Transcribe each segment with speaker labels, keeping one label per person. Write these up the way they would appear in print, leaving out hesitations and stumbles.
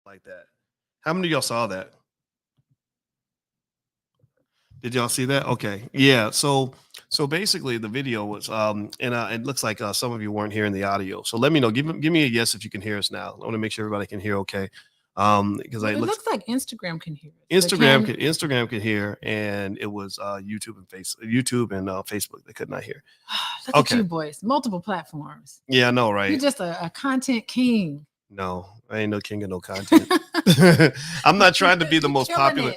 Speaker 1: like that. How many of y'all saw that? Did y'all see that? Okay. Yeah. So basically the video was and it looks like some of you weren't hearing the audio. So let me know. Give me a yes if you can hear us now. I want to make sure everybody can hear okay. Because
Speaker 2: Well, it looks like Instagram can hear it.
Speaker 1: Instagram could hear, and it was YouTube and Facebook they could not hear.
Speaker 2: Look at you boys, multiple platforms.
Speaker 1: Yeah, I know, right?
Speaker 2: You're just a content king.
Speaker 1: No, I ain't no king of no content. I'm not trying to be the most popular.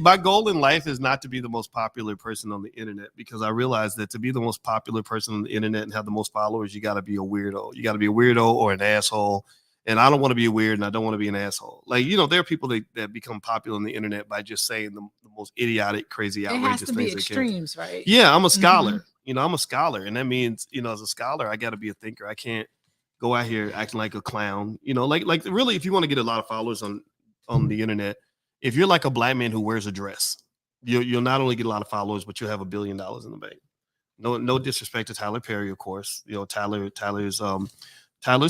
Speaker 1: My goal in life is not to be the most popular person on the internet, because I realize that to be the most popular person on the internet and have the most followers, you got to be a weirdo. You got to be a weirdo or an asshole. And I don't want to be weird, and I don't want to be an asshole. Like, there are people that become popular on the internet by just saying the most idiotic, crazy, outrageous things. It has to be
Speaker 2: extremes, right?
Speaker 1: Yeah, I'm a scholar. I'm a scholar, and that means, as a scholar, I got to be a thinker. I can't go out here acting like a clown. Like really, if you want to get a lot of followers on the internet, if you're like a black man who wears a dress, you'll not only get a lot of followers, but you'll have $1 billion in the bank. No disrespect to Tyler Perry, of course. Tyler's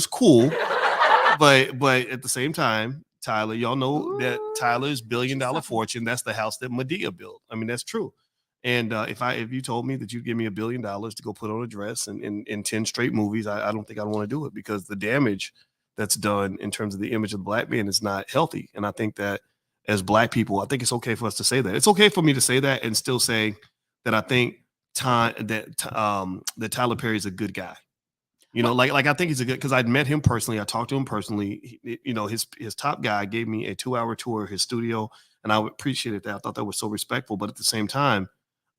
Speaker 1: cool. But at the same time, Tyler, y'all know that Tyler's $1 billion fortune, that's the house that Madea built. I mean, that's true. And if you told me that you'd give me $1 billion to go put on a dress in 10 straight movies, I don't think I'd want to do it, because the damage that's done in terms of the image of the black man is not healthy. And I think that as black people, I think it's okay for us to say that. It's okay for me to say that and still say that I think that Tyler Perry is a good guy. Like I think he's a good, because I'd met him personally. I talked to him personally. His top guy gave me a 2-hour tour of his studio, and I appreciated that. I thought that was so respectful. But at the same time,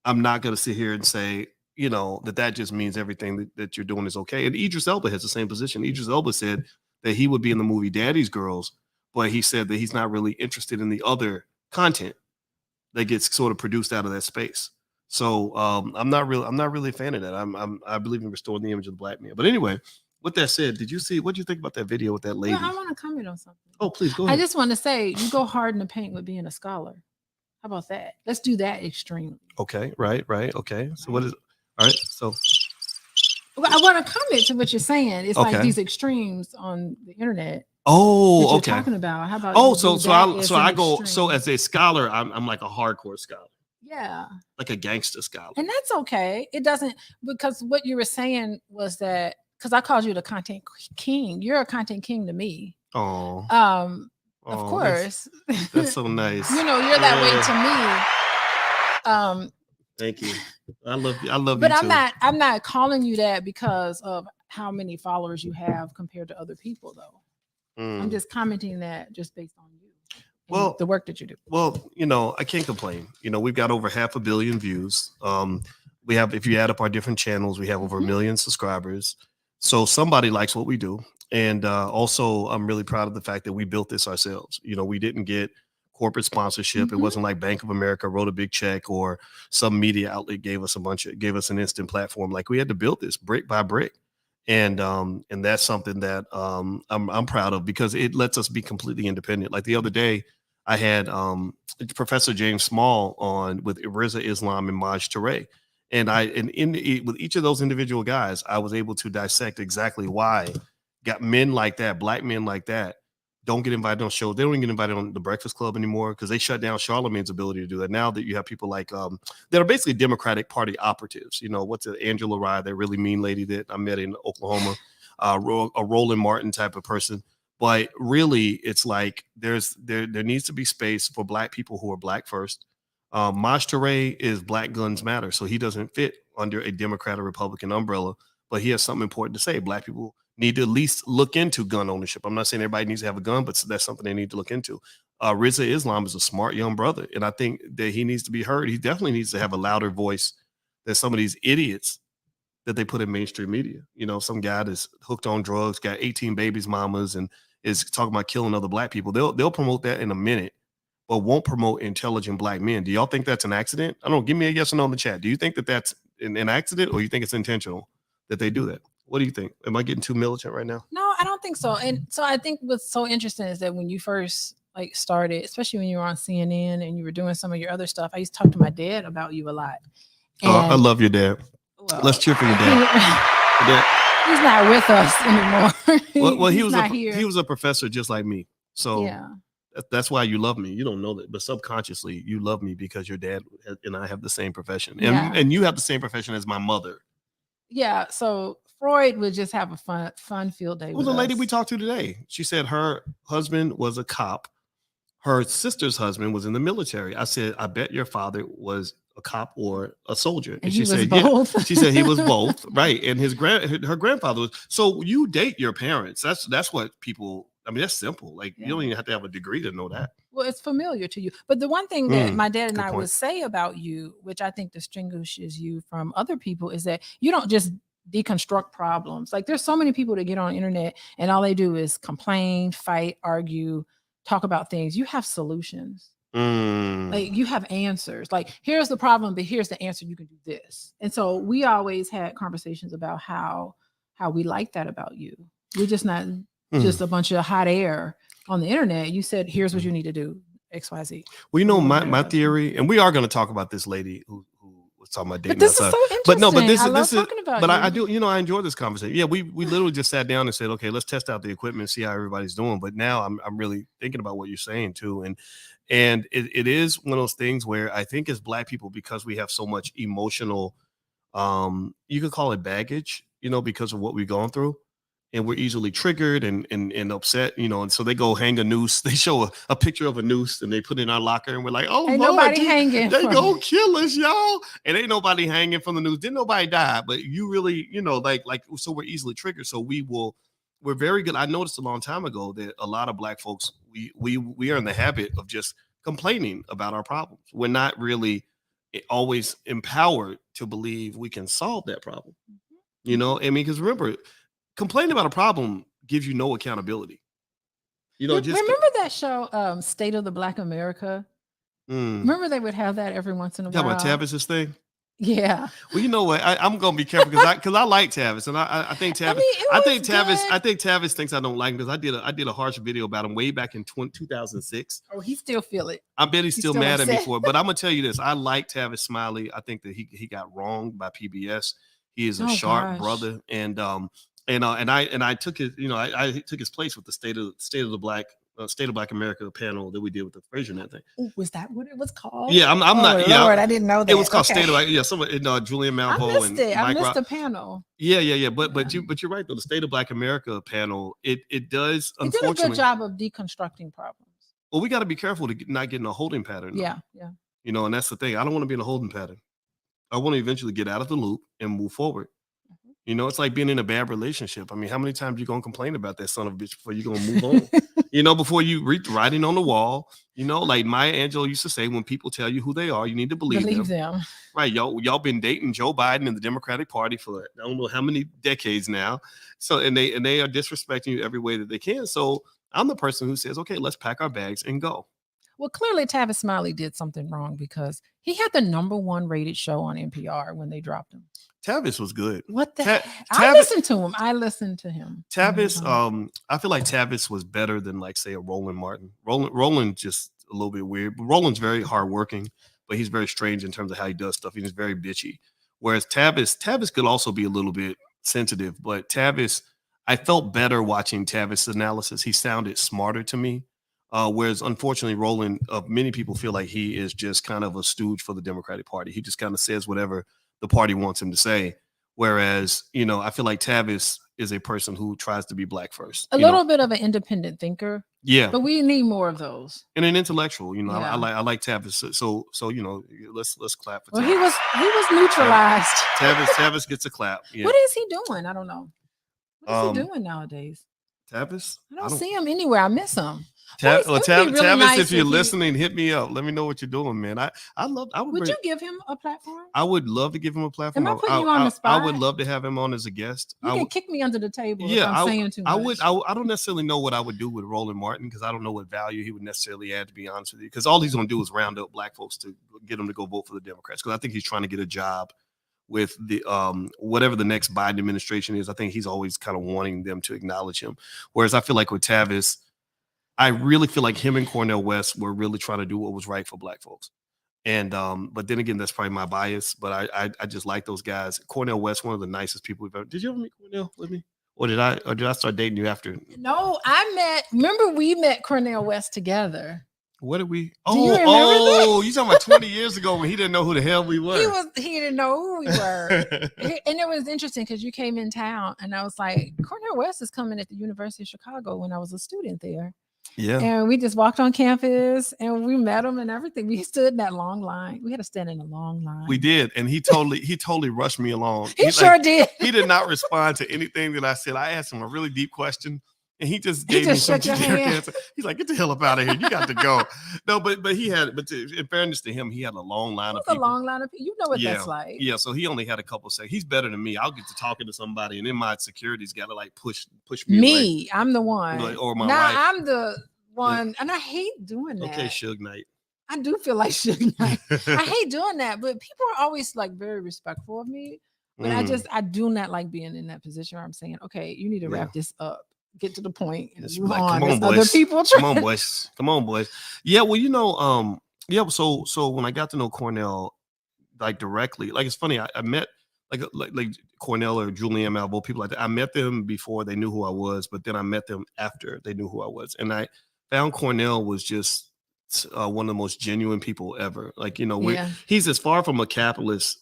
Speaker 1: I'm not going to sit here and say, that just means everything that you're doing is okay. And Idris Elba has the same position. Idris Elba said that he would be in the movie Daddy's Girls, but he said that he's not really interested in the other content that gets sort of produced out of that space. So I'm not really a fan of that. I believe in restoring the image of the black man. But anyway, with that said, what did you think about that video with that lady?
Speaker 2: Well, I want to comment on something.
Speaker 1: Oh, please go ahead.
Speaker 2: I just want to say, you go hard in the paint with being a scholar. How about that? Let's do that extremely.
Speaker 1: Okay, right. Okay. So what is all right? So
Speaker 2: I want to comment to what you're saying. It's like these extremes on the internet.
Speaker 1: Oh, okay.
Speaker 2: Talking about how about
Speaker 1: so as a scholar, I'm like a hardcore scholar.
Speaker 2: Yeah.
Speaker 1: Like a gangster scholar.
Speaker 2: And that's okay. It doesn't, because what you were saying was that, because I called you the content king. You're a content king to me.
Speaker 1: Oh.
Speaker 2: Of course.
Speaker 1: That's so nice.
Speaker 2: You're that way to me.
Speaker 1: Thank you. I love you.
Speaker 2: But I'm not calling you that because of how many followers you have compared to other people, though. I'm just commenting that just based on you. Well, the work that you do.
Speaker 1: Well, I can't complain. We've got over 500 million views. We have, if you add up our different channels, we have over 1 million subscribers. So somebody likes what we do. And also, I'm really proud of the fact that we built this ourselves. We didn't get corporate sponsorship. It wasn't like Bank of America wrote a big check or some media outlet gave us an instant platform. Like, we had to build this brick by brick. And that's something that I'm proud of, because it lets us be completely independent. Like the other day, I had Professor James Small on with Riza Islam and Maj Touré. And with each of those individual guys, I was able to dissect exactly why got men like that, black men like that, don't get invited on shows. They don't even get invited on the Breakfast Club anymore, because they shut down Charlamagne's ability to do that. Now that you have people like that are basically Democratic Party operatives. What's it, Angela Rye, that really mean lady that I met in Oklahoma, a Roland Martin type of person. But really, it's like there needs to be space for black people who are black first. Maj Touré is Black Guns Matter, so he doesn't fit under a Democrat or Republican umbrella, but he has something important to say. Black people need to at least look into gun ownership. I'm not saying everybody needs to have a gun, but that's something they need to look into. Riza Islam is a smart young brother, and I think that he needs to be heard. He definitely needs to have a louder voice than some of these idiots that they put in mainstream media. Some guy that's hooked on drugs, got 18 babies mamas, and is talking about killing other black people. They'll promote that in a minute, but won't promote intelligent black men. Do y'all think that's an accident? I don't know. Give me a yes or no in the chat. Do you think that that's an accident, or you think it's intentional that they do that? What do you think? Am I getting too militant right now?
Speaker 2: No, I don't think so. And so I think what's so interesting is that when you first started, especially when you were on CNN and you were doing some of your other stuff, I used to talk to my dad about you a lot.
Speaker 1: And, I love your dad. Well, let's cheer for your dad.
Speaker 2: He's not with us anymore.
Speaker 1: Well, he was a professor just like me. So
Speaker 2: Yeah.
Speaker 1: that's why you love me. You don't know that, but subconsciously you love me because your dad and I have the same profession,
Speaker 2: Yeah.
Speaker 1: and you have the same profession as my mother.
Speaker 2: Yeah. So Freud would just have a fun field day
Speaker 1: It
Speaker 2: with
Speaker 1: was a lady
Speaker 2: us.
Speaker 1: we talked to today. She said her husband was a cop. Her sister's husband was in the military. I said, I bet your father was a cop or a soldier. And she
Speaker 2: he was
Speaker 1: said,
Speaker 2: both.
Speaker 1: yeah. She said he was both, right? And her grandfather was. So you date your parents. That's what people. I mean, that's simple. Like you don't even have to have a degree to know that.
Speaker 2: Well, it's familiar to you. But the one thing that my dad and
Speaker 1: good
Speaker 2: I
Speaker 1: point.
Speaker 2: would say about you, which I think distinguishes you from other people, is that you don't just deconstruct problems. Like there's so many people that get on the internet and all they do is complain, fight, argue, talk about things. You have solutions. Like you have answers. Like here's the problem, but here's the answer. You can do this. And so we always had conversations about how we like that about you. We're just not just a bunch of hot air on the internet. You said, here's what you need to do, XYZ.
Speaker 1: Well, you know, my theory, and we are going to talk about this lady who was talking about dating.
Speaker 2: But this is so interesting.
Speaker 1: But no, but
Speaker 2: I love talking about you.
Speaker 1: I do, you know, I enjoy this conversation. Yeah, we literally just sat down and said, okay, let's test out the equipment, see how everybody's doing. But now I'm really thinking about what you're saying too. And it is one of those things where I think as Black people, because we have so much emotional, you could call it baggage, you know, because of what we've gone through. And we're easily triggered and upset, you know, and so they go hang a noose. They show a picture of a noose and they put it in our locker, and we're like, oh,
Speaker 2: ain't
Speaker 1: Lord,
Speaker 2: nobody hanging.
Speaker 1: They go kill us, y'all. And ain't nobody hanging from the noose. Didn't nobody die, but you really, you know, like so we're easily triggered. So we're very good. I noticed a long time ago that a lot of Black folks, we are in the habit of just complaining about our problems. We're not really always empowered to believe we can solve that problem. You know, I mean, because remember, complaining about a problem gives you no accountability. You know, just
Speaker 2: remember that show, State of the Black America? Remember they would have that every once in a while.
Speaker 1: Talking about Tavis's thing.
Speaker 2: Yeah.
Speaker 1: Well, you know what? I'm gonna be careful because I like Tavis, and I think Tavis. I think Tavis thinks I don't like him because I did a harsh video about him way back in 2006.
Speaker 2: Oh, he still feel it.
Speaker 1: I bet he's still mad
Speaker 2: upset
Speaker 1: at me for it. But I'm gonna tell you this: I like Tavis Smiley. I think that he got wronged by PBS. He is a sharp brother, and I took his, you know, I took his place with the State of Black America panel that we did with the Fraser Net thing.
Speaker 2: Ooh, was that what it was called?
Speaker 1: Yeah, I'm not. Yeah,
Speaker 2: Lord, I didn't know that.
Speaker 1: It was called State of Black. Yeah, someone, Julian Malvo and
Speaker 2: I
Speaker 1: Mike
Speaker 2: missed the panel.
Speaker 1: Yeah. But you're right though. The State of Black America panel, it does.
Speaker 2: It did a good job of deconstructing problems.
Speaker 1: Well, we got to be careful to not get in a holding pattern. Though.
Speaker 2: Yeah.
Speaker 1: You know, and that's the thing. I don't want to be in a holding pattern. I want to eventually get out of the loop and move forward. You know, it's like being in a bad relationship. I mean, how many times you gonna complain about that son of a bitch before you gonna move on? You know, before you read writing on the wall. You know, like Maya Angelou used to say, when people tell you who they are, you need to believe them. Right, y'all been dating Joe Biden and the Democratic Party for I don't know how many decades now. So and they are disrespecting you every way that they can. So I'm the person who says, okay, let's pack our bags and go.
Speaker 2: Well, clearly Tavis Smiley did something wrong because he had the #1 rated show on NPR when they dropped him.
Speaker 1: Tavis was good.
Speaker 2: What the I listened to him. Tavis,
Speaker 1: I feel like Tavis was better than like say a Roland Martin. Roland just a little bit weird. But Roland's very hardworking, but he's very strange in terms of how he does stuff. He's very bitchy. Whereas Tavis could also be a little bit sensitive, but Tavis, I felt better watching Tavis' analysis. He sounded smarter to me. Whereas unfortunately, Roland, many people feel like he is just kind of a stooge for the Democratic Party. He just kind of says whatever the party wants him to say. Whereas, you know, I feel like Tavis is a person who tries to be Black first.
Speaker 2: A little bit of an independent thinker.
Speaker 1: Yeah.
Speaker 2: But we need more of those.
Speaker 1: And an intellectual, you know, I like Tavis. So, you know, let's clap for Tavis.
Speaker 2: Well, he was neutralized.
Speaker 1: Tavis gets a clap. Yeah.
Speaker 2: What is he doing? I don't know. What is he doing nowadays?
Speaker 1: Tavis?
Speaker 2: I don't see him anywhere. I miss him.
Speaker 1: Tavis,
Speaker 2: really nice
Speaker 1: if you're listening, hit me up. Let me know what you're doing, man.
Speaker 2: Would you give him a platform?
Speaker 1: I would love to give him a platform.
Speaker 2: Am I putting you on the spot?
Speaker 1: I would love to have him on as a guest.
Speaker 2: You can kick me under the table
Speaker 1: if
Speaker 2: I'm saying too much.
Speaker 1: I don't necessarily know what I would do with Roland Martin because I don't know what value he would necessarily add, to be honest with you. Because all he's going to do is round up Black folks to get them to go vote for the Democrats. Because I think he's trying to get a job with the whatever the next Biden administration is. I think he's always kind of wanting them to acknowledge him. Whereas I feel like with Tavis, I really feel like him and Cornel West were really trying to do what was right for Black folks. And but then again, that's probably my bias. But I just like those guys. Cornel West, one of the nicest people we've ever. Did you ever meet Cornel with me? Or did I start dating you after?
Speaker 2: No, remember we met Cornel West together.
Speaker 1: What did we?
Speaker 2: Do you remember that?
Speaker 1: You talking about 20 years ago when he didn't know who the hell we were.
Speaker 2: He didn't know who we were. And it was interesting because you came in town and I was like, Cornel West is coming at the University of Chicago when I was a student there.
Speaker 1: Yeah.
Speaker 2: And we just walked on campus and we met him and everything. We stood in that long line. We had to stand in a long line.
Speaker 1: We did. And he totally rushed me along.
Speaker 2: He sure did.
Speaker 1: He did not respond to anything that I said. I asked him a really deep question. And he just gave me some generic answer. He's like, "Get the hell up out of here! You got to go." No, but in fairness to him, he had a long line of people.
Speaker 2: A long line of people. You know what that's like.
Speaker 1: Yeah. So he only had a couple seconds. He's better than me. I'll get to talking to somebody, and then my security's got to like push me away.
Speaker 2: I'm the one.
Speaker 1: Or my wife.
Speaker 2: I'm the one, and I hate doing that.
Speaker 1: Okay, Suge Knight.
Speaker 2: I do feel like Suge Knight. I hate doing that, but people are always like very respectful of me. But I do not like being in that position where I'm saying, okay, you need to wrap this up. Get to the point. And move on.
Speaker 1: Come on, boys.
Speaker 2: Other people
Speaker 1: come on, boys. Come on, boys. Yeah, well, so when I got to know Cornel like directly, like it's funny, I met like Cornel or Julianne Malveaux, people like that. I met them before they knew who I was, but then I met them after they knew who I was. And I found Cornel was just one of the most genuine people ever. Like, he's as far from a capitalist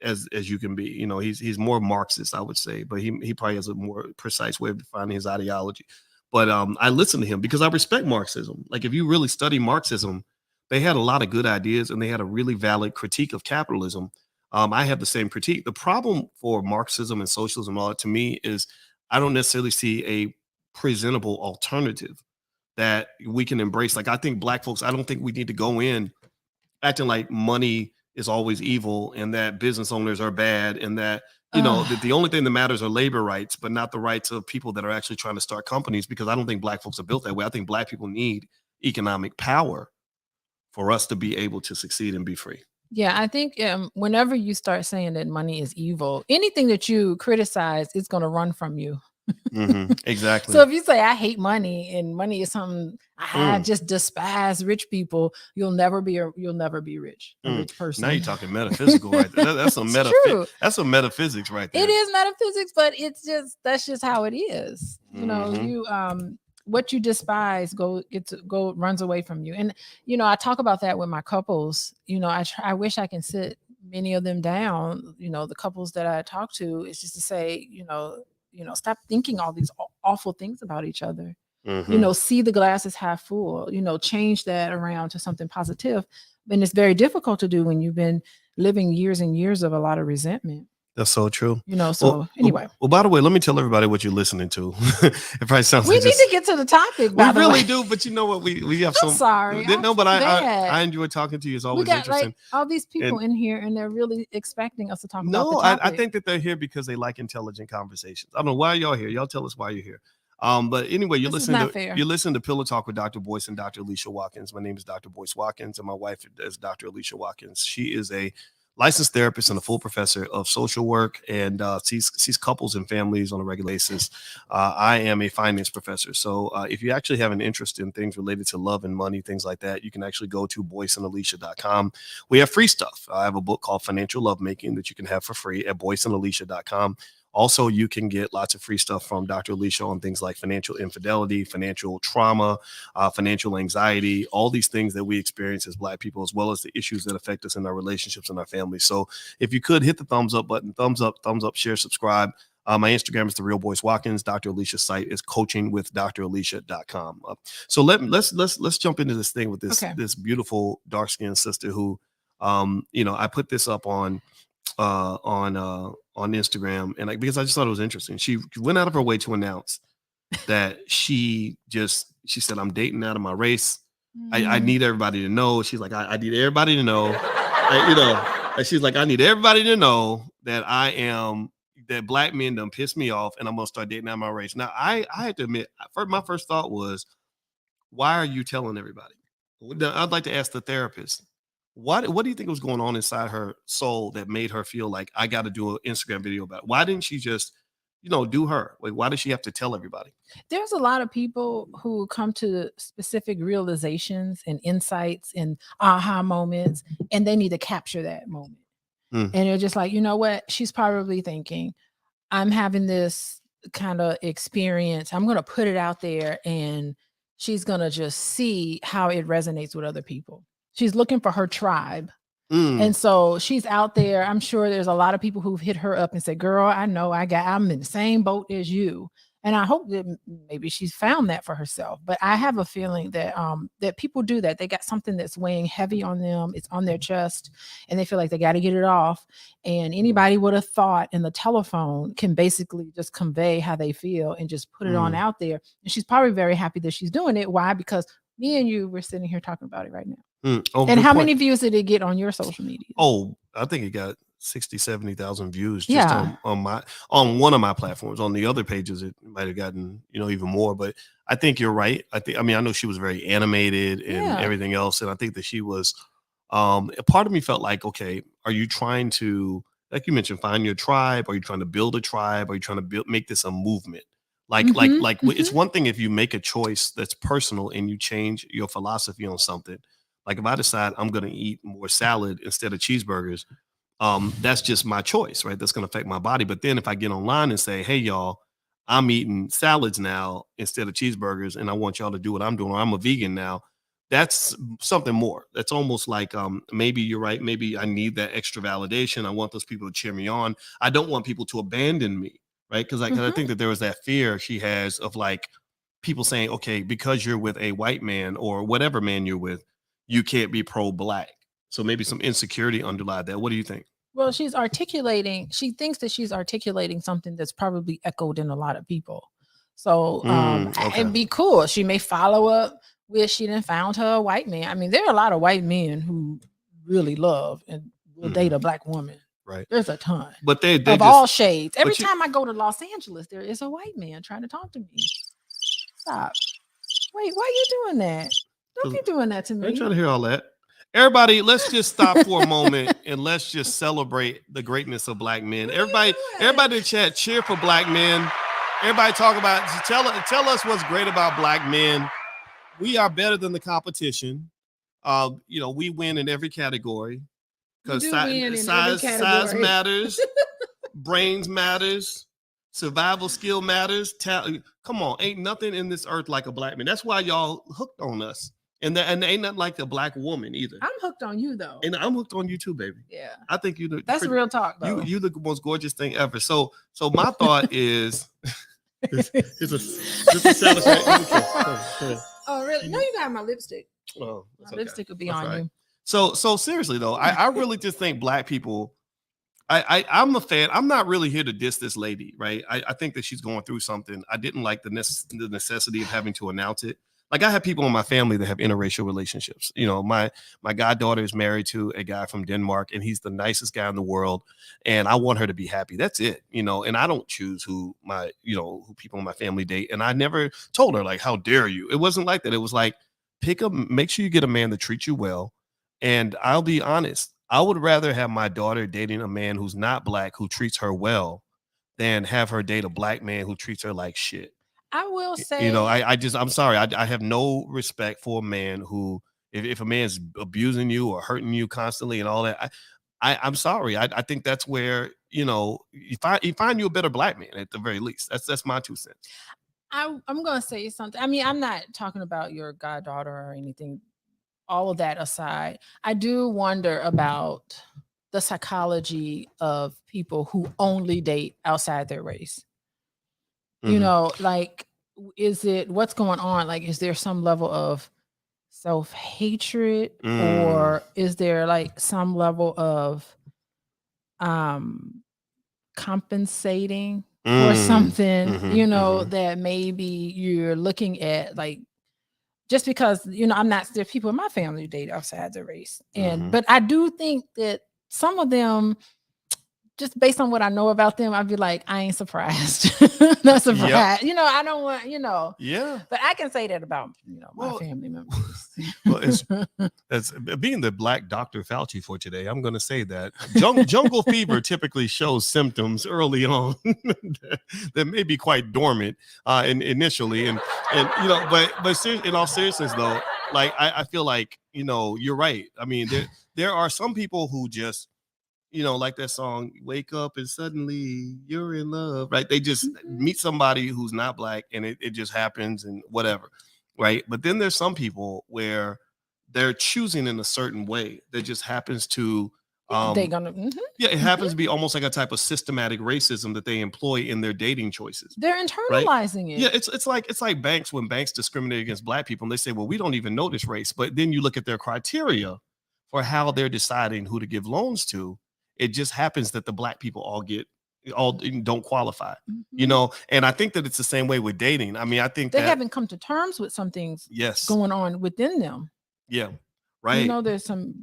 Speaker 1: as you can be. He's more Marxist, I would say, but he probably has a more precise way of defining his ideology. But I listen to him because I respect Marxism. Like, if you really study Marxism, they had a lot of good ideas and they had a really valid critique of capitalism. I have the same critique. The problem for Marxism and socialism, all that, to me, is I don't necessarily see a presentable alternative that we can embrace. Like, I think Black folks, I don't think we need to go in acting like money is always evil and that business owners are bad and that that the only thing that matters are labor rights, but not the rights of people that are actually trying to start companies, because I don't think Black folks are built that way. I think Black people need economic power for us to be able to succeed and be free.
Speaker 2: Yeah, I think whenever you start saying that money is evil, anything that you criticize is going to run from you.
Speaker 1: Exactly.
Speaker 2: So if you say I hate money and money is something I just despise rich people, you'll never be rich. A rich person.
Speaker 1: Now you're talking metaphysical right there. That's some that's some metaphysics right there.
Speaker 2: It is metaphysics, but that's just how it is. You what you despise runs away from you. And I talk about that with my couples. I wish I can sit many of them down. The couples that I talk to, is just to say, stop thinking all these awful things about each other. See the glass is half full, change that around to something positive. And it's very difficult to do when you've been living years and years of a lot of resentment.
Speaker 1: That's so true.
Speaker 2: Anyway.
Speaker 1: Well, by the way, let me tell everybody what you're listening to. It probably sounds
Speaker 2: we need to get to the topic.
Speaker 1: We really do, but you know what? We have some.
Speaker 2: Sorry.
Speaker 1: No, but I enjoy talking to you. It's always interesting.
Speaker 2: Like, all these people in here, and they're really expecting us to talk about the
Speaker 1: topic.
Speaker 2: topic.
Speaker 1: I think that they're here because they like intelligent conversations. I don't know why y'all here. Y'all tell us why you're here. But anyway, you're listening to Pillow Talk with Dr. Boyce and Dr. Alicia Watkins. My name is Dr. Boyce Watkins, and my wife is Dr. Alicia Watkins. She is a licensed therapist and a full professor of social work, and sees couples and families on a regular basis. I am a finance professor. So if you actually have an interest in things related to love and money, things like that, you can actually go to boyceandalicia.com. We have free stuff. I have a book called Financial Lovemaking that you can have for free at boyceandalicia.com. Also, you can get lots of free stuff from Dr. Alicia on things like financial infidelity, financial trauma, financial anxiety, all these things that we experience as Black people, as well as the issues that affect us in our relationships and our families. So if you could hit the thumbs up button, thumbs up, share, subscribe. My Instagram is The Real Boyce Watkins. Dr. Alicia's site is coachingwithdralicia.com. So let's jump into this thing with this beautiful dark-skinned sister who, I put this up on Instagram, and because I just thought it was interesting. She went out of her way to announce that she said, I'm dating out of my race. I need everybody to know. She's like, I need everybody to know, and she's like, I need everybody to know that that Black men done piss me off and I'm going to start dating out of my race. Now, I had to admit, my first thought was, why are you telling everybody? I'd like to ask the therapist, what do you think was going on inside her soul that made her feel like I got to do an Instagram video about it? Why didn't she just, do her? Like, why does she have to tell everybody?
Speaker 2: There's a lot of people who come to specific realizations and insights and aha moments, and they need to capture that moment. And they're just like, you know what? She's probably thinking, I'm having this kind of experience. I'm going to put it out there, and she's going to just see how it resonates with other people. She's looking for her tribe. And so she's out there. I'm sure there's a lot of people who've hit her up and said, girl, I know I'm in the same boat as you. And I hope that maybe she's found that for herself. But I have a feeling that that people do that. They got something that's weighing heavy on them. It's on their chest, and they feel like they got to get it off. And anybody with a thought in the telephone can basically just convey how they feel and just put it on out there. And she's probably very happy that she's doing it. Why? Because me and you, we're sitting here talking about it right now.
Speaker 1: Oh,
Speaker 2: and how many views did it get on your social media?
Speaker 1: Oh, I think it got 60, 70,000 views just on one of my platforms. On the other pages, it might have gotten, even more. But I think you're right. I know she was very animated and everything else. And I think that she was, a part of me felt like, okay, are you trying to, like you mentioned, find your tribe? Are you trying to build a tribe? Are you trying to make this a movement? It's one thing if you make a choice that's personal and you change your philosophy on something. Like if I decide I'm going to eat more salad instead of cheeseburgers, that's just my choice, right? That's going to affect my body. But then if I get online and say, hey, y'all, I'm eating salads now instead of cheeseburgers, and I want y'all to do what I'm doing, or I'm a vegan now, that's something more. That's almost like maybe you're right. Maybe I need that extra validation. I want those people to cheer me on. I don't want people to abandon me, right? Because I think that there was that fear she has of like people saying, okay, because you're with a white man or whatever man you're with, you can't be pro-black. So maybe some insecurity underlie that. What do you think?
Speaker 2: Well, she thinks that she's articulating something that's probably echoed in a lot of people. So it'd be cool. She may follow up with she done found her a white man. I mean, there are a lot of white men who really love and will date a black woman.
Speaker 1: Right.
Speaker 2: There's a ton.
Speaker 1: But they
Speaker 2: of all shades. Every time I go to Los Angeles, there is a white man trying to talk to me. Stop. Wait, why are you doing that? Don't be doing that to me.
Speaker 1: I ain't trying to hear all that. Everybody, let's just stop for a moment and let's just celebrate the greatness of black men. Everybody in the chat, cheer for black men. Everybody talk about, tell us what's great about black men. We are better than the competition. We win in every category because size matters, brains matters, survival skill matters. Come on, ain't nothing in this earth like a black man. That's why y'all hooked on us. And ain't nothing like a black woman either.
Speaker 2: I'm hooked on you though.
Speaker 1: And I'm hooked on you too, baby.
Speaker 2: Yeah.
Speaker 1: I think
Speaker 2: that's real talk though.
Speaker 1: You the most gorgeous thing ever. So my thought is it's a satisfying.
Speaker 2: Oh really? No, you got my lipstick.
Speaker 1: Oh,
Speaker 2: my lipstick will be on you.
Speaker 1: So seriously though, I really just think black people, I'm a fan. I'm not really here to diss this lady, right? I think that she's going through something. I didn't like the necessity of having to announce it. Like I have people in my family that have interracial relationships. My goddaughter is married to a guy from Denmark, and he's the nicest guy in the world. And I want her to be happy. That's it. And I don't choose who who people in my family date. And I never told her like, how dare you? It wasn't like that. It was like, make sure you get a man that treats you well. And I'll be honest, I would rather have my daughter dating a man who's not black, who treats her well, than have her date a black man who treats her like shit.
Speaker 2: I will say,
Speaker 1: I'm sorry. I have no respect for a man who, if a man's abusing you or hurting you constantly and all that, I'm sorry. I think that's where, you find you a better black man at the very least. That's my 2 cents.
Speaker 2: I'm going to say something. I mean, I'm not talking about your goddaughter or anything. All of that aside, I do wonder about the psychology of people who only date outside their race. Like, what's going on? Like, is there some level of self-hatred or is there like some level of compensating for something, that maybe you're looking at, like, just because, there's people in my family who date outside the race. But I do think that some of them, just based on what I know about them, I'd be like, I ain't surprised. Not surprised. Yep. I don't want,
Speaker 1: Yeah.
Speaker 2: But I can say that about, my family members.
Speaker 1: As being the Black Dr. Fauci for today, I'm going to say that jungle fever typically shows symptoms early on that may be quite dormant initially. And but in all seriousness though, like I feel like, you're right. I mean, there are some people who just, you know, like that song, wake up and suddenly you're in love, right? They just meet somebody who's not black and it just happens and whatever, right? But then there's some people where they're choosing in a certain way that just happens to,
Speaker 2: they're gonna.
Speaker 1: it happens to be almost like a type of systematic racism that they employ in their dating choices.
Speaker 2: They're internalizing it.
Speaker 1: Yeah, it's like banks, when banks discriminate against black people and they say, well, we don't even know this race. But then you look at their criteria for how they're deciding who to give loans to. It just happens that the black people all don't qualify, you know? And I think that it's the same way with dating. I mean, I think
Speaker 2: they haven't come to terms with some things going on within them.
Speaker 1: Yeah. Right.
Speaker 2: You know, there's some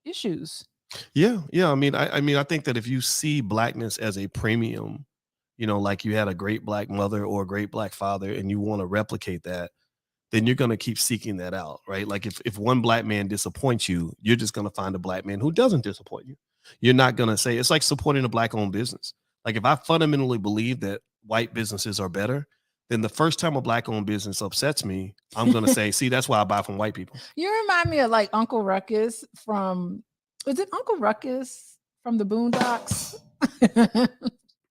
Speaker 2: issues.
Speaker 1: Yeah. I mean, I think that if you see blackness as a premium, you know, like you had a great black mother or a great black father and you want to replicate that, then you're going to keep seeking that out, right? Like if one black man disappoints you, you're just going to find a black man who doesn't disappoint you. You're not going to say, it's like supporting a black owned business. Like if I fundamentally believe that white businesses are better, then the first time a black owned business upsets me, I'm going to say, see, that's why I buy from white people. You
Speaker 2: remind me of like Uncle Ruckus was it Uncle Ruckus from the Boondocks?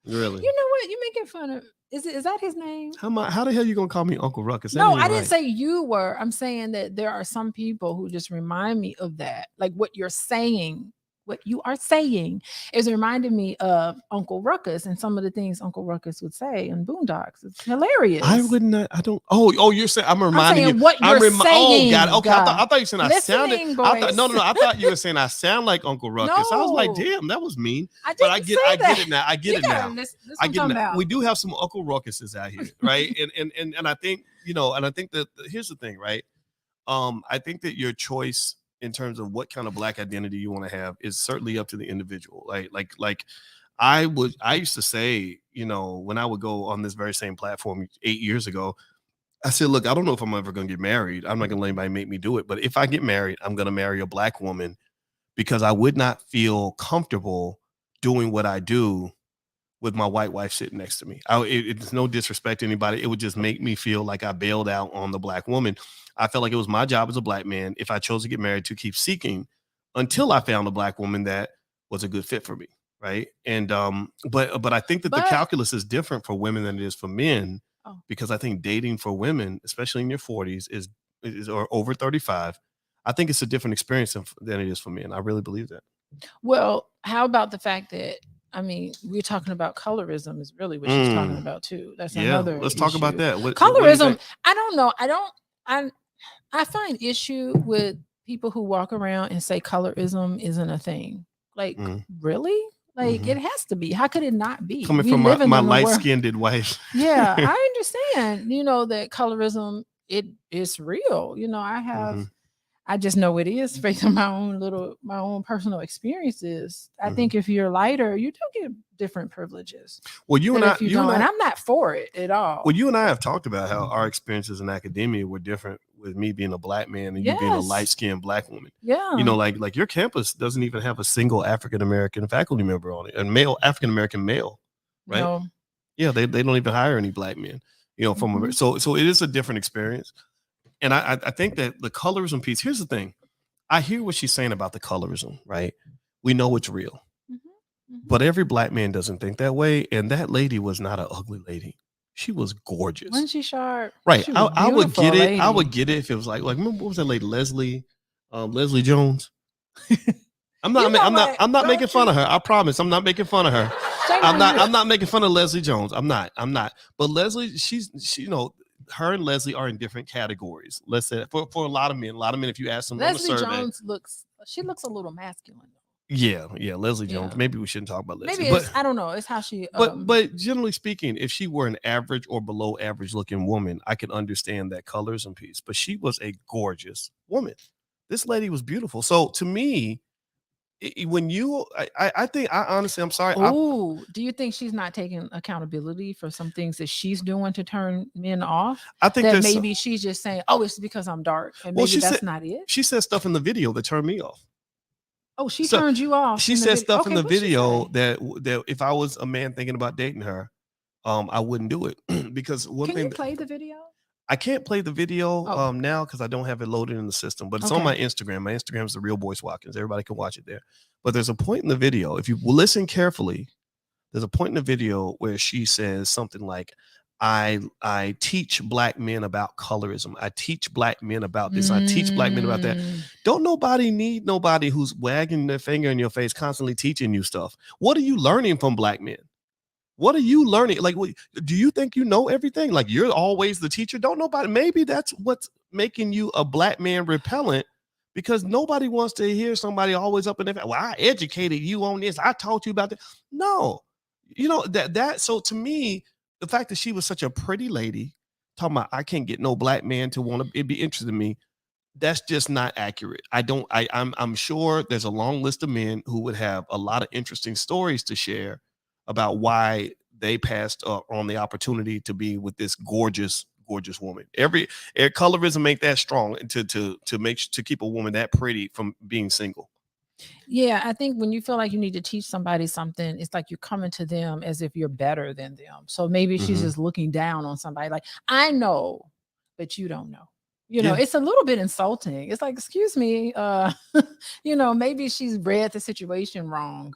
Speaker 1: Really?
Speaker 2: You know what? You're making fun of. Is that his name?
Speaker 1: How the hell are you gonna call me Uncle Ruckus?
Speaker 2: No, I didn't say you were. I'm saying that there are some people who just remind me of that. Like what you're saying. What you are saying is reminding me of Uncle Ruckus and some of the things Uncle Ruckus would say in Boondocks. It's hilarious.
Speaker 1: I wouldn't. I don't. Oh, you're saying I'm reminding you.
Speaker 2: What you're saying.
Speaker 1: Oh God. Okay.
Speaker 2: God.
Speaker 1: I thought you were saying I sounded. No. I thought you were saying I sound like Uncle Ruckus. No. I was like, damn, that was mean.
Speaker 2: I get it
Speaker 1: now. I get it now.
Speaker 2: I get it now.
Speaker 1: We do have some Uncle Ruckuses out here, right? and I think I think that here's the thing, right? I think that your choice in terms of what kind of black identity you want to have is certainly up to the individual. Like I used to say, when I would go on this very same platform 8 years ago, I said, look, I don't know if I'm ever going to get married. I'm not going to let anybody make me do it. But if I get married, I'm going to marry a black woman because I would not feel comfortable doing what I do with my white wife sitting next to me. It's no disrespect to anybody. It would just make me feel like I bailed out on the black woman. I felt like it was my job as a black man, if I chose to get married, to keep seeking until I found a black woman that was a good fit for me. Right. And but I think that the calculus is different for women than it is for men, because I think dating for women, especially in your 40s, is or over 35. I think it's a different experience than it is for men. I really believe that.
Speaker 2: Well, how about the fact that, I mean, we're talking about colorism is really what she's talking about too. That's another.
Speaker 1: Let's talk about that.
Speaker 2: Colorism. I don't know. I find issue with people who walk around and say colorism isn't a thing. Like, really? Like, it has to be. How could it not be?
Speaker 1: Coming from my light-skinned wife.
Speaker 2: Yeah, I understand, that colorism, it is real. I just know it is based on my own personal experiences. I think if you're lighter, you do get different privileges.
Speaker 1: Well, and
Speaker 2: I'm not for it at all.
Speaker 1: Well, you and I have talked about how our experiences in academia were different, with me being a black man and you being a light-skinned black woman.
Speaker 2: Yeah.
Speaker 1: Like your campus doesn't even have a single African-American faculty member on it, a African-American male, right? No. Yeah, they don't even hire any black men, from so it is a different experience. And I think that the colorism piece, here's the thing. I hear what she's saying about the colorism, right? We know it's real. But every black man doesn't think that way. And that lady was not an ugly lady. She was gorgeous.
Speaker 2: Wasn't she sharp?
Speaker 1: Right. I would get it. Lady. I would get it if it was like remember what was that lady, Leslie Jones? I'm not making fun of her. I promise I'm not making fun of her. I'm not making fun of Leslie Jones. I'm not. But Leslie, she her and Leslie are in different categories. Let's say for a lot of men, if you ask them,
Speaker 2: Leslie Jones looks a little masculine.
Speaker 1: Yeah, Leslie Jones. Maybe we shouldn't talk about Leslie.
Speaker 2: Maybe I don't know. It's how she.
Speaker 1: But generally speaking, if she were an average or below average looking woman, I could understand that colorism piece. But she was a gorgeous woman. This lady was beautiful. So to me, I think honestly, I'm sorry.
Speaker 2: Oh, do you think she's not taking accountability for some things that she's doing to turn men off?
Speaker 1: I think
Speaker 2: that maybe she's just saying, "Oh, it's because I'm dark," and maybe that's not it.
Speaker 1: She said stuff in the video that turned me off.
Speaker 2: Oh, she turned you off.
Speaker 1: She said stuff in the video that if I was a man thinking about dating her, I wouldn't do it because one thing.
Speaker 2: Can you play the video?
Speaker 1: I can't play the video
Speaker 2: Oh.
Speaker 1: now because I don't have it loaded in the system, but it's on
Speaker 2: Okay.
Speaker 1: my Instagram. My Instagram is The Real Boyce Watkins. Everybody can watch it there. But there's a point in the video, if you listen carefully, there's a point in the video where she says something like, I teach black men about colorism. I teach black men about this. I teach black men about that.
Speaker 2: Mm.
Speaker 1: Don't nobody need nobody who's wagging their finger in your face, constantly teaching you stuff. What are you learning from black men? What are you learning? Like, do you think you know everything? Like, you're always the teacher? Don't nobody, maybe that's what's making you a black man repellent, because nobody wants to hear somebody always up in their face. Well, I educated you on this. I taught you about that. No, so to me, the fact that she was such a pretty lady talking about, I can't get no black man to want to be interested in me, that's just not accurate. I'm sure there's a long list of men who would have a lot of interesting stories to share about why they passed on the opportunity to be with this gorgeous woman. Colorism make that strong to keep a woman that pretty from being single.
Speaker 2: Yeah, I think when you feel like you need to teach somebody something, it's like you're coming to them as if you're better than them. So maybe she's just looking down on somebody like, I know, but you don't know. It's a little bit insulting. It's like, excuse me, maybe she's read the situation wrong.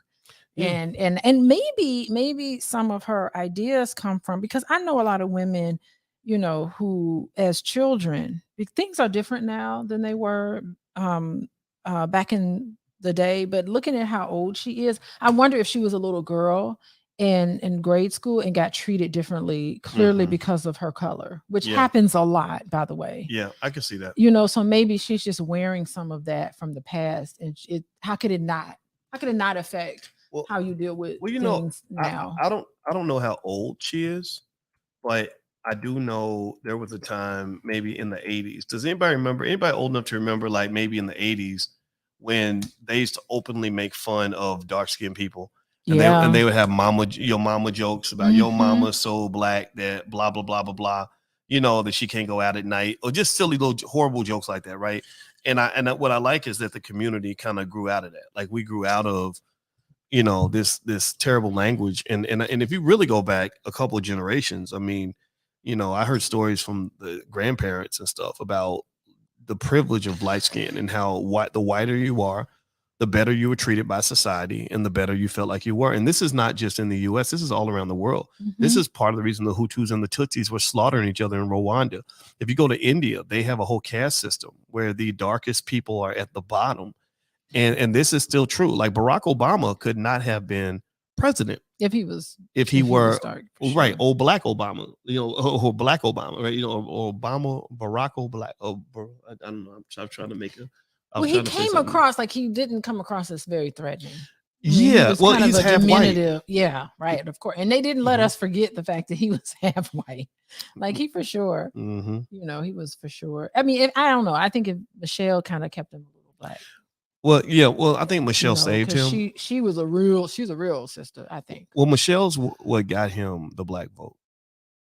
Speaker 1: Yeah.
Speaker 2: And maybe some of her ideas come from, because I know a lot of women, who as children, things are different now than they were back in the day. But looking at how old she is, I wonder if she was a little girl in grade school and got treated differently, clearly because of her color, which happens a lot, by the way.
Speaker 1: Yeah, I can see that.
Speaker 2: So maybe she's just wearing some of that from the past, and how could it not affect how you deal with things now?
Speaker 1: I don't know how old she is, but I do know there was a time maybe in the 80s. Does anybody old enough to remember, like maybe in the 80s, when they used to openly make fun of dark-skinned people? And they would have your mama jokes about your mama so black that blah blah blah blah blah, that she can't go out at night, or just silly little horrible jokes like that, right? And what I like is that the community kind of grew out of that. Like, we grew out of this terrible language, and if you really go back a couple of generations, I mean, I heard stories from the grandparents and stuff about the privilege of light skin, and how the whiter you are, the better you were treated by society, and the better you felt like you were. And this is not just in the US, this is all around the world. This is part of the reason the Hutus and the Tutsis were slaughtering each other in Rwanda. If you go to India, they have a whole caste system where the darkest people are at the bottom. And this is still true. Like, Barack Obama could not have been president
Speaker 2: if he
Speaker 1: were
Speaker 2: dark,
Speaker 1: right.
Speaker 2: sure.
Speaker 1: Old black Obama, or black Obama, right? Or Obama, Barack Obama. I don't know. I'm trying to make
Speaker 2: he came across like he didn't come across as very threatening.
Speaker 1: Yeah, well, he's half white.
Speaker 2: Yeah, right. Of course, and they didn't let us forget the fact that he was half white. Like, he for sure, he was for sure. I mean, I don't know. I think if Michelle kind of kept him a little black.
Speaker 1: Well, yeah. Well, I think Michelle saved him.
Speaker 2: She's a real sister, I think.
Speaker 1: Well, Michelle's what got him the black vote,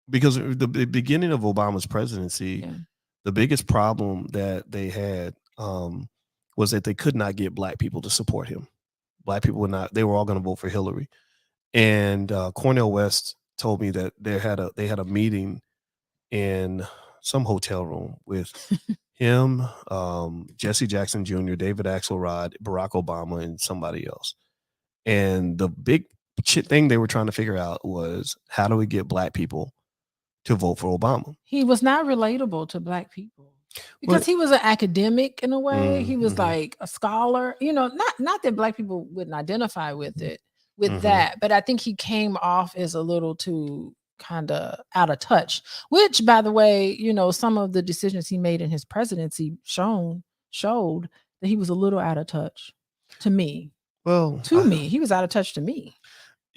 Speaker 1: because the beginning of Obama's presidency, the biggest problem that they had was that they could not get black people to support him. Black people they were all going to vote for Hillary. And Cornel West told me that they had a meeting in some hotel room with him, Jesse Jackson Jr., David Axelrod, Barack Obama, and somebody else. And the big thing they were trying to figure out was, how do we get black people to vote for Obama?
Speaker 2: He was not relatable to black people, because he was an academic in a way. He was like a scholar, not that black people wouldn't identify with that, but I think he came off as a little too kind of out of touch, which, by the way, some of the decisions he made in his presidency showed that he was a little out of touch to me.
Speaker 1: Well,
Speaker 2: he was out of touch to me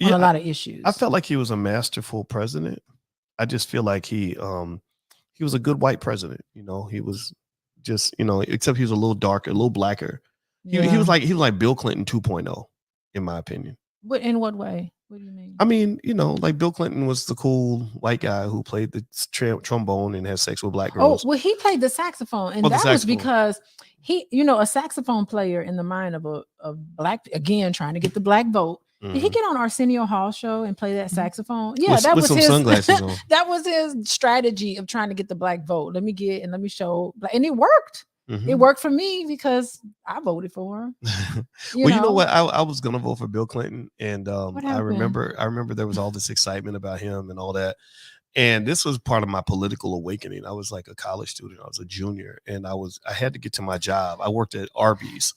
Speaker 2: on a lot of issues.
Speaker 1: I felt like he was a masterful president. I just feel like he was a good white president. He was just, except he was a little darker, a little blacker. He was like Bill Clinton 2.0, in my opinion.
Speaker 2: In what way? What do you mean?
Speaker 1: I mean, like Bill Clinton was the cool white guy who played the trombone and had sex with black girls.
Speaker 2: Oh, well, he played the saxophone, and that was because he, a saxophone player in the mind of a black, again, trying to get the black vote, Did he get on Arsenio Hall show and play that saxophone? Yeah,
Speaker 1: With,
Speaker 2: that
Speaker 1: with
Speaker 2: was
Speaker 1: some
Speaker 2: his
Speaker 1: sunglasses on.
Speaker 2: that was his strategy of trying to get the black vote. Let me show, and it worked. It worked for me because I voted for him.
Speaker 1: Well, you know what? I was gonna vote for Bill Clinton, and
Speaker 2: What
Speaker 1: I
Speaker 2: happened?
Speaker 1: remember there was all this excitement about him and all that. And this was part of my political awakening. I was like a college student. I was a junior, and I had to get to my job. I worked at Arby's,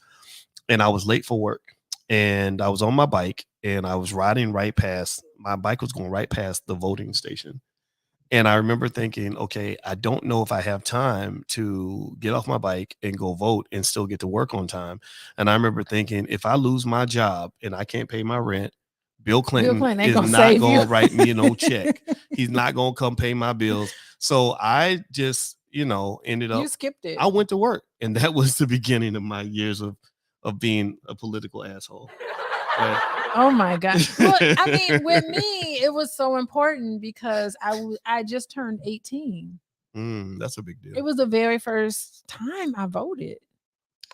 Speaker 1: and I was late for work. And I was on my bike, and I was riding right past. My bike was going right past the voting station. And I remember thinking, okay, I don't know if I have time to get off my bike and go vote and still get to work on time. And I remember thinking, if I lose my job and I can't pay my rent, Bill Clinton
Speaker 2: Ain't
Speaker 1: is
Speaker 2: gonna
Speaker 1: not
Speaker 2: save
Speaker 1: going
Speaker 2: you.
Speaker 1: to write me no check. He's not going to come pay my bills. So I just, ended
Speaker 2: You
Speaker 1: up,
Speaker 2: skipped it.
Speaker 1: I went to work. And that was the beginning of my years of being a political asshole. Right?
Speaker 2: Oh my God. Well, I mean, with me, it was so important because I just turned 18.
Speaker 1: That's a big deal.
Speaker 2: It was the very first time I voted.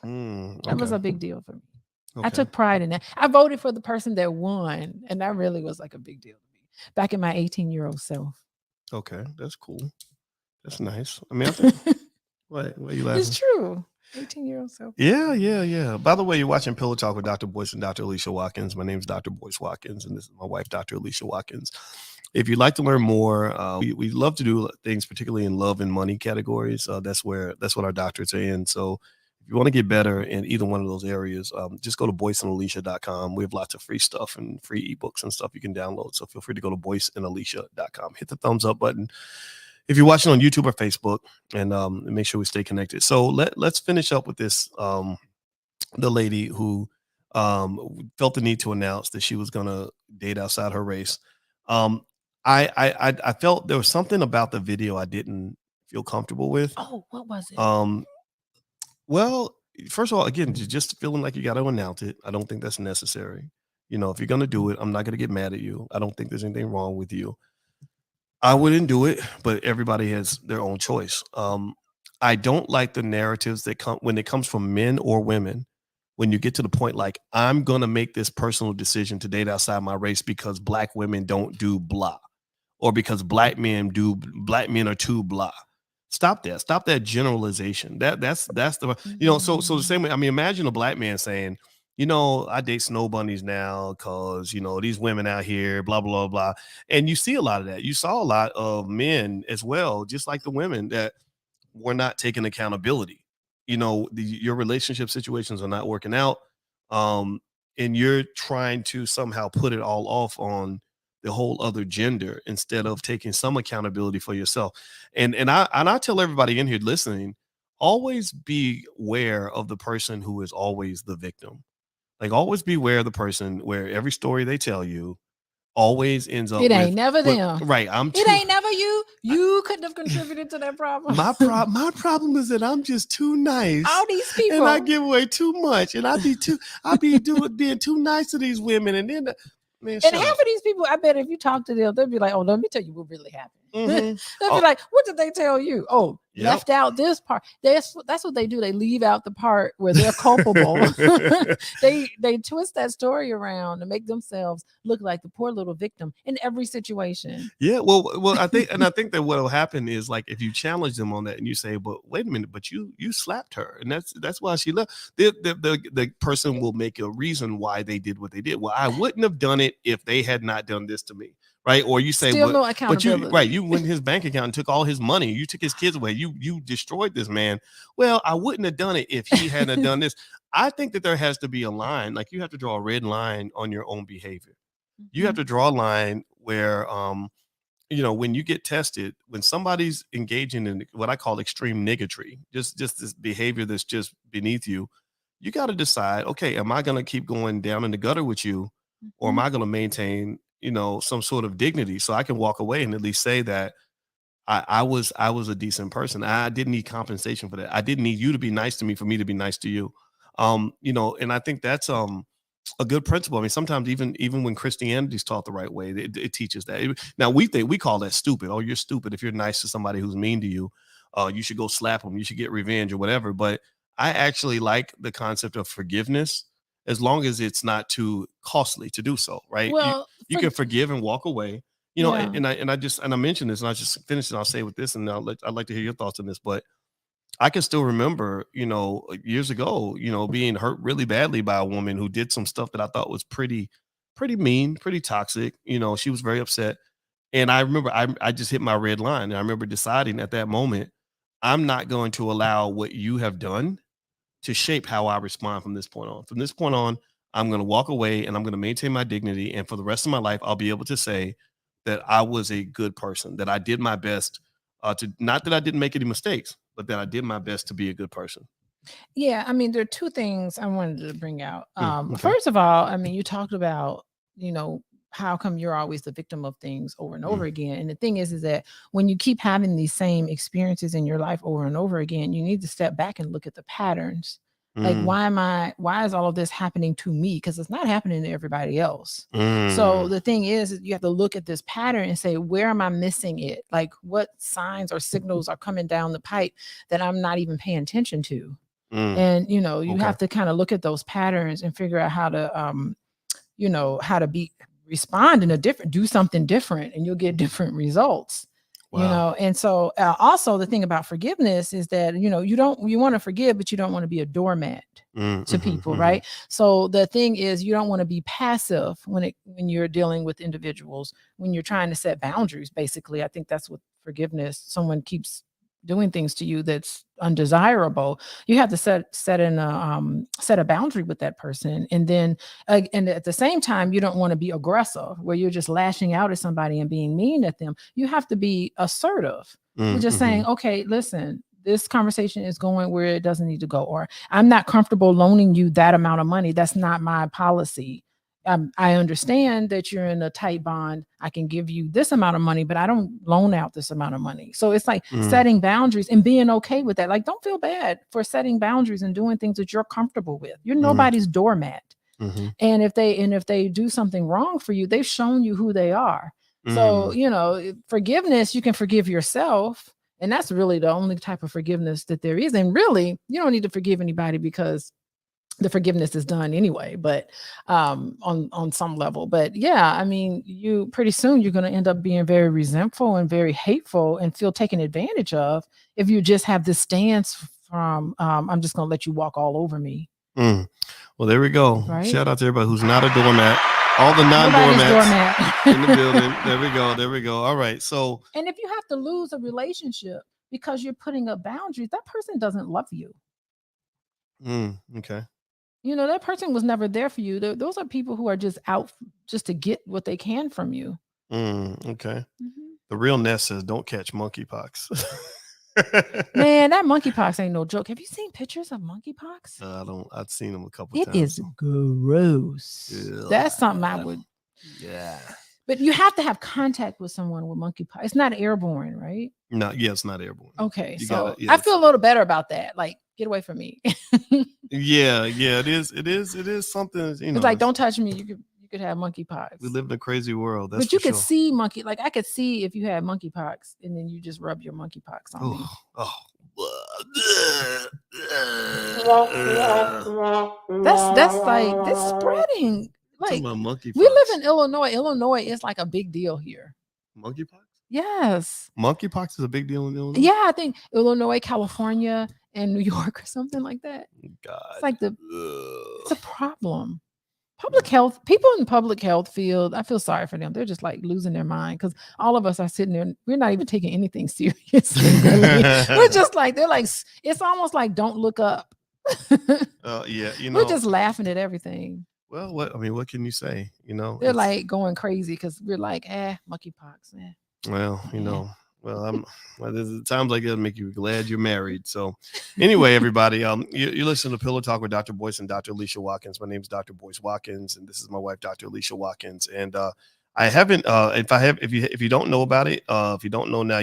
Speaker 2: That was
Speaker 1: Okay.
Speaker 2: a big deal for me.
Speaker 1: Okay.
Speaker 2: I took pride in that. I voted for the person that won, and that really was like a big deal to me back in my 18-year-old self.
Speaker 1: Okay, that's cool. That's nice. I mean, I think, why are you laughing?
Speaker 2: It's true. 18-year-old self.
Speaker 1: Yeah. By the way, you're watching Pillow Talk with Dr. Boyce and Dr. Alicia Watkins. My name is Dr. Boyce Watkins, and this is my wife, Dr. Alicia Watkins. If you'd like to learn more, we love to do things, particularly in love and money categories. That's what our doctorates are in. So if you want to get better in either one of those areas, just go to boyceandalicia.com. We have lots of free stuff and free ebooks and stuff you can download. So feel free to go to boyceandalicia.com. Hit the thumbs up button if you're watching on YouTube or Facebook, and make sure we stay connected. So let's finish up with this. The lady who felt the need to announce that she was going to date outside her race. I felt there was something about the video I didn't feel comfortable with.
Speaker 2: Oh, what was it?
Speaker 1: Well, first of all, again, just feeling like you got to announce it. I don't think that's necessary. If you're going to do it, I'm not going to get mad at you. I don't think there's anything wrong with you. I wouldn't do it, but everybody has their own choice. I don't like the narratives that come when it comes from men or women. When you get to the point like, I'm going to make this personal decision to date outside my race because black women don't do blah, or because black men are too blah. Stop that. Stop that generalization. That's the, so the same way, I mean, imagine a black man saying, I date snow bunnies now because, these women out here, blah, blah, blah. And you see a lot of that. You saw a lot of men as well, just like the women, that were not taking accountability. Your relationship situations are not working out. And you're trying to somehow put it all off on the whole other gender instead of taking some accountability for yourself. And I tell everybody in here listening, always be aware of the person who is always the victim. Like, always beware of the person where every story they tell you always ends up
Speaker 2: it ain't never them.
Speaker 1: Right.
Speaker 2: It ain't never you. You couldn't have contributed to that problem.
Speaker 1: My problem is that I'm just too nice.
Speaker 2: All these people.
Speaker 1: And I give away too much. And I be being too nice to these women. And then half
Speaker 2: of these people, I bet if you talk to them, they'll be like, oh, let me tell you what really happened. They'll be like, what did they tell you? Oh, left out this part. That's what they do. They leave out the part where they're culpable. They twist that story around to make themselves look like the poor little victim in every situation.
Speaker 1: Yeah, well, I think that what will happen is, like, if you challenge them on that and you say, but wait a minute, but you slapped her, and that's why she left. The person will make a reason why they did what they did. Well, I wouldn't have done it if they had not done this to me. Right. Or you say,
Speaker 2: no accountability.
Speaker 1: You went in his bank account and took all his money. You took his kids away. You destroyed this man. Well, I wouldn't have done it if he hadn't done this. I think that there has to be a line. Like, you have to draw a red line on your own behavior. You have to draw a line where, when you get tested, when somebody's engaging in what I call extreme niggatry, just this behavior that's just beneath you, you got to decide, okay, am I going to keep going down in the gutter with you, or am I going to maintain some sort of dignity so I can walk away and at least say that I was a decent person. I didn't need compensation for that. I didn't need you to be nice to me for me to be nice to you. And I think that's a good principle. I mean, sometimes even when Christianity's taught the right way, it teaches that. Now we call that stupid. Oh, you're stupid if you're nice to somebody who's mean to you. You should go slap them. You should get revenge or whatever. But I actually like the concept of forgiveness as long as it's not too costly to do so, right?
Speaker 2: Well,
Speaker 1: You can forgive and walk away.
Speaker 2: Yeah.
Speaker 1: And I mentioned this, and I just finished, and I'll say with this, and I'd like to hear your thoughts on this. But I can still remember, years ago, being hurt really badly by a woman who did some stuff that I thought was pretty mean, pretty toxic. She was very upset. And I remember I just hit my red line. And I remember deciding at that moment, I'm not going to allow what you have done to shape how I respond from this point on. From this point on, I'm going to walk away and I'm going to maintain my dignity. And for the rest of my life, I'll be able to say that I was a good person, that I did my best to, not that I didn't make any mistakes, but that I did my best to be a good person.
Speaker 2: Yeah, I mean, there are two things I wanted to bring out.
Speaker 1: Okay.
Speaker 2: First of all, I mean, you talked about, how come you're always the victim of things over and over again? And the thing is that when you keep having these same experiences in your life over and over again, you need to step back and look at the patterns. Like, why is all of this happening to me? Because it's not happening to everybody else. So the thing is, you have to look at this pattern and say, where am I missing it? Like, what signs or signals are coming down the pipe that I'm not even paying attention to? And you have to kind of look at those patterns and figure out how to respond in do something different, and you'll get different results.
Speaker 1: Wow.
Speaker 2: And so also the thing about forgiveness is that you want to forgive, but you don't want to be a doormat to people, right? So the thing is, you don't want to be passive when you're dealing with individuals, when you're trying to set boundaries. Basically, I think that's what forgiveness. Someone keeps doing things to you that's undesirable, you have to set a boundary with that person. And then and at the same time, you don't want to be aggressive where you're just lashing out at somebody and being mean at them. You have to be assertive. We're just saying, okay, listen, this conversation is going where it doesn't need to go, or I'm not comfortable loaning you that amount of money. That's not my policy. I understand that you're in a tight bond. I can give you this amount of money, but I don't loan out this amount of money. So it's like setting boundaries and being okay with that. Like, don't feel bad for setting boundaries and doing things that you're comfortable with. You're nobody's doormat. And if they do something wrong for you, they've shown you who they are. So, forgiveness, you can forgive yourself. And that's really the only type of forgiveness that there is. And really, you don't need to forgive anybody because the forgiveness is done anyway, but on some level. But yeah, I mean, you pretty soon you're going to end up being very resentful and very hateful and feel taken advantage of if you just have this stance from I'm just going to let you walk all over me.
Speaker 1: Well, there we go.
Speaker 2: Right?
Speaker 1: Shout out to everybody who's not a doormat. All the non-doormats in the building. There we go. All right. So,
Speaker 2: and if you have to lose a relationship because you're putting up boundaries, that person doesn't love you.
Speaker 1: Okay.
Speaker 2: That person was never there for you. Those are people who are just out just to get what they can from you.
Speaker 1: Okay. The real Ness says, "Don't catch monkeypox."
Speaker 2: Man, that monkeypox ain't no joke. Have you seen pictures of monkeypox?
Speaker 1: I've seen them a couple of times.
Speaker 2: It is gross. Ugh. That's something I would.
Speaker 1: Yeah.
Speaker 2: But you have to have contact with someone with monkeypox. It's not airborne, right?
Speaker 1: No, yeah, it's not airborne.
Speaker 2: Okay, I feel a little better about that. Like, get away from me.
Speaker 1: Yeah, it is something.
Speaker 2: It's like, don't touch me. You could have monkeypox.
Speaker 1: We live in a crazy world.
Speaker 2: But you could see like I could see if you had monkeypox and then you just rub your monkeypox on me. That's like that's spreading. Like, we live in Illinois. Illinois is like a big deal here.
Speaker 1: Monkeypox?
Speaker 2: Yes.
Speaker 1: Monkeypox is a big deal in Illinois?
Speaker 2: Yeah, I think Illinois, California, and New York or something like that.
Speaker 1: God.
Speaker 2: It's like it's a problem. Public health, people in the public health field, I feel sorry for them. They're just like losing their mind because all of us are sitting there and we're not even taking anything seriously. Really. We're just like, they're like, it's almost like don't look up.
Speaker 1: Yeah,
Speaker 2: we're just laughing at everything.
Speaker 1: Well, what can you say?
Speaker 2: They're like going crazy because we're like, monkeypox.
Speaker 1: Well, there's times like that make you glad you're married. So anyway, everybody, you listen to Pillow Talk with Dr. Boyce and Dr. Alicia Watkins. My name is Dr. Boyce Watkins, and this is my wife, Dr. Alicia Watkins. And I haven't, if you don't know about it, if you don't know now,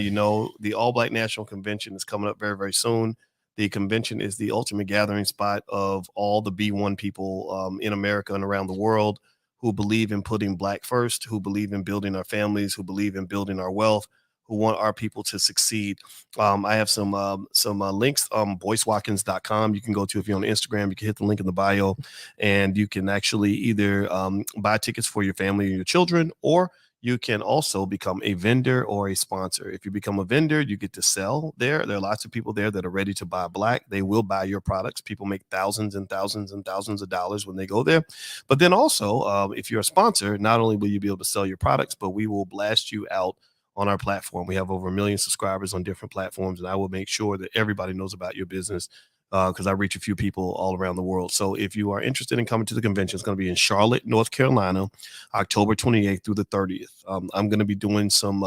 Speaker 1: the All Black National Convention is coming up very, very soon. The convention is the ultimate gathering spot of all the B1 people in America and around the world who believe in putting Black first, who believe in building our families, who believe in building our wealth, who want our people to succeed. I have some links, voicewatkins.com. You can go to, if you're on Instagram, you can hit the link in the bio, and you can actually either buy tickets for your family or your children, or you can also become a vendor or a sponsor. If you become a vendor, you get to sell there. There are lots of people there that are ready to buy black. They will buy your products. People make thousands and thousands and thousands of dollars when they go there. But then also, if you're a sponsor, not only will you be able to sell your products, but we will blast you out on our platform. We have over 1 million subscribers on different platforms, and I will make sure that everybody knows about your business, because I reach a few people all around the world. So if you are interested in coming to the convention, it's going to be in Charlotte, North Carolina, October 28th through the 30th. I'm going to be doing some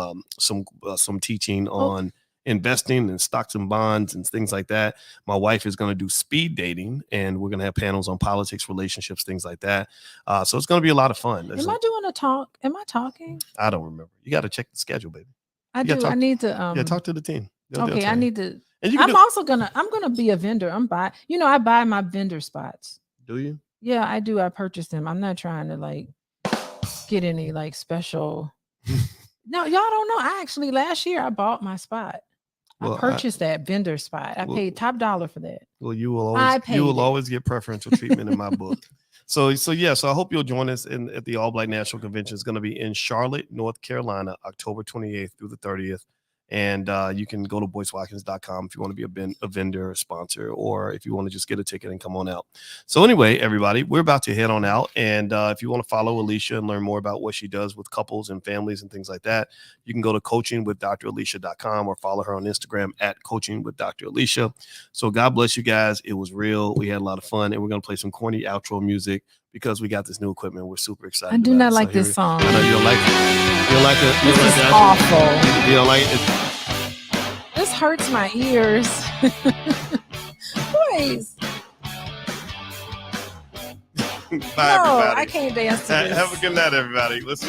Speaker 1: teaching on investing and stocks and bonds and things like that. My wife is going to do speed dating, and we're going to have panels on politics, relationships, things like that. So it's going to be a lot of fun.
Speaker 2: Am I doing a talk? Am I talking?
Speaker 1: I don't remember. You got to check the schedule, baby.
Speaker 2: I do. I need to.
Speaker 1: Yeah, talk to the team.
Speaker 2: Okay, I need to. I'm gonna be a vendor. I buy my vendor spots.
Speaker 1: Do you?
Speaker 2: Yeah, I do. I purchase them. I'm not trying to like get any like special. No, y'all don't know. I actually last year I bought my spot. Well, I purchased that vendor spot. I paid top dollar for that.
Speaker 1: Well, you will always get preferential treatment in my book. So I hope you'll join us at the All Black National Convention. It's going to be in Charlotte, North Carolina, October 28th through the 30th. And you can go to voicewatkins.com if you want to be a vendor or sponsor, or if you want to just get a ticket and come on out. So anyway, everybody, we're about to head on out. And if you want to follow Alicia and learn more about what she does with couples and families and things like that, you can go to coachingwithdralicia.com or follow her on Instagram at coachingwithdralicia. So God bless you guys. It was real. We had a lot of fun, and we're going to play some corny outro music because we got this new equipment. We're super excited.
Speaker 2: I do not like this song.
Speaker 1: I know you don't like it. You don't like it.
Speaker 2: This is awful.
Speaker 1: You don't like it.
Speaker 2: This hurts my ears. Please.
Speaker 1: Bye, everybody.
Speaker 2: I can't dance to this.
Speaker 1: Have a good night, everybody. Let's see.